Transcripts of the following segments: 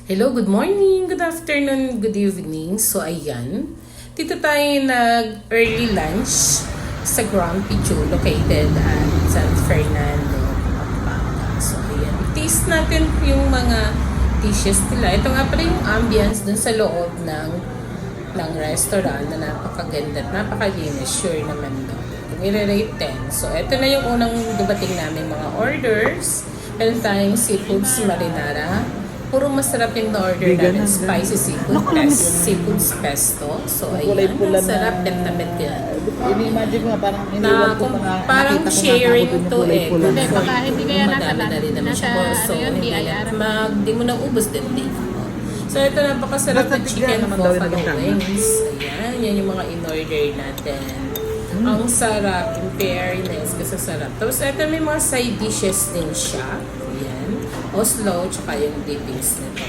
Hello, good morning, good afternoon, good evening. So, ayan. Dito tayo nag-early lunch sa Grumpy Joe located at San Fernando, Pampanga. So, ayan. Taste natin yung mga dishes nila. Ito nga pala yung ambience dun sa loob ng restaurant na napakaganda at napakalinis. Sure naman doon. Kung i-rate 10. So, ito na yung unang dumating namin mga orders. Meron tayong seafoods marinara. Puro masarap yung order namin. Spicy seafood pesto. So, ayan. Sarap. Bet-na-bet yan. Ini-imagine ko nga parang iniwan ko pa nga. Parang sharing to eh. Kulay. Baka hindi kaya Madami na rin naman siya. So, hindi mo na ubos din din. So, ito napakasarap na chicken buffalo wings. Ayan. Yan yung mga in-order natin. Ang sarap. In fairness. Kasi sarap. Tapos, ito may mga side dishes din siya. Ayan. Oslo, tsaka yung dippings nito.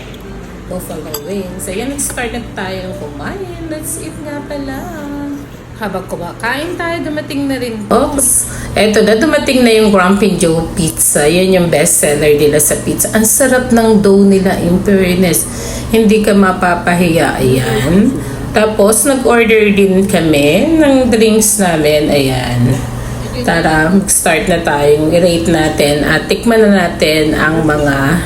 Buffalo wings. Ayan, nag-start na tayong kumain. Let's eat nga pala. Habang kumakain tayo, dumating na rin. Oops! Eto na, dumating na yung Grumpy Joe Pizza. Yan yung best seller nila sa pizza. Ang sarap ng dough nila, in fairness. Hindi ka mapapahiya. Ayan. Tapos, nag-order din kami ng drinks namin. Ayan. Tara, start na tayong i-rate natin at tikman na natin ang mga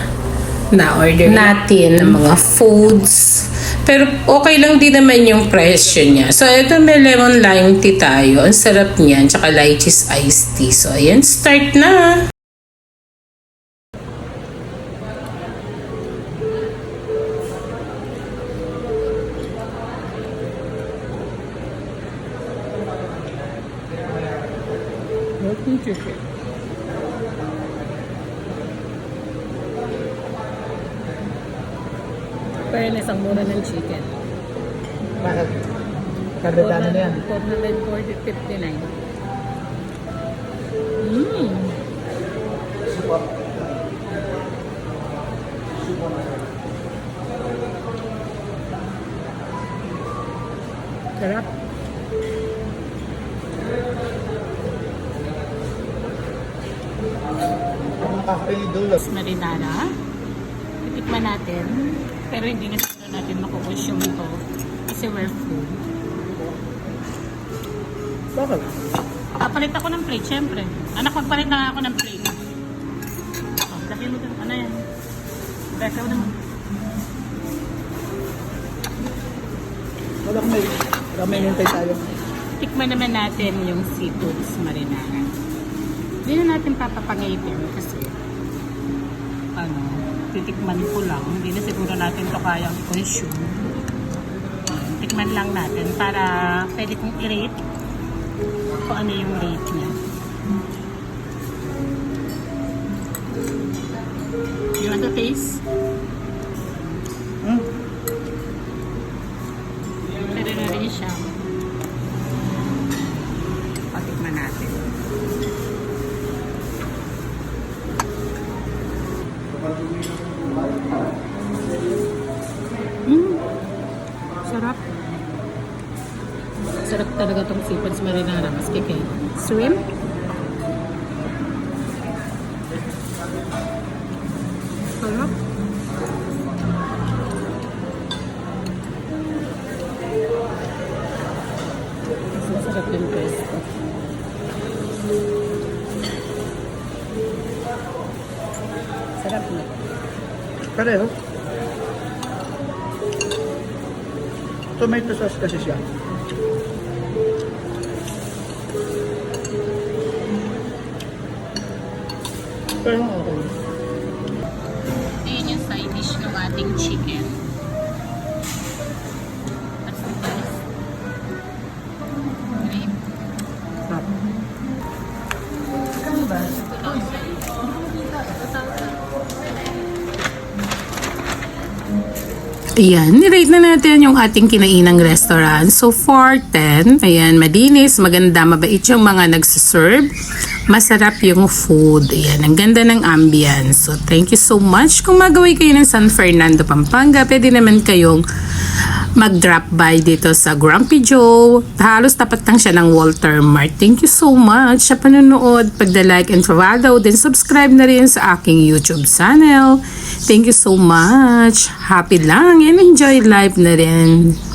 na-order natin ng mga foods. Pero okay lang din naman yung presyo niya. So, ito may lemon lime tea tayo. Ang sarap niyan. Tsaka lychee's iced tea. So, ayan, start na! Chicken. Fairness, ang mura ng chicken. Bakit? Kadadano na yan. 440.59. Sarap. Marinara. Titikman natin. Pero hindi na natin makukonsume ito. Kasi we're full. Bakit? Papalit ako ng plate, syempre. Anak, magpalit na nga ako ng plate. Oh, laki mo doon. Ano yan? Beka naman. Wala may hintay tayo. Tikman naman natin yung seafoods marinara. Hindi na natin papapangipin kasi titikman ko lang. Hindi na siguro natin ito kayang i-consume. Tikman lang natin para pwede kong i-rate kung ano yung rate niya. You want to taste? Pwede na rin siya. Patikman natin. Sarap. Sarap talaga itong seafoods marinara. Maski kay shrimp. Sarap. Masarap din pesto. Sarap na. Pareho. Tomato sauce kasi siya. Pero okay. Ayan yung side dish ng ating chicken. That's the best. Grape. Sarap. Ayan, nirate na natin yung ating kinainang restaurant. So, 4-10. Ayan, malinis, maganda, mabait yung mga nagsiserve. masarap yung food. Ayan, ang ganda ng ambience. So, thank you so much. Kung magaway kayo ng San Fernando, Pampanga, pwede naman kayong mag-drop by dito sa Grumpy Joe. Halos tapat lang siya ng Walter Mart. Thank you so much sa panonood, pagda-like and follow, then subscribe na rin sa aking YouTube channel. Thank you so much. Happy lang and enjoy life na rin.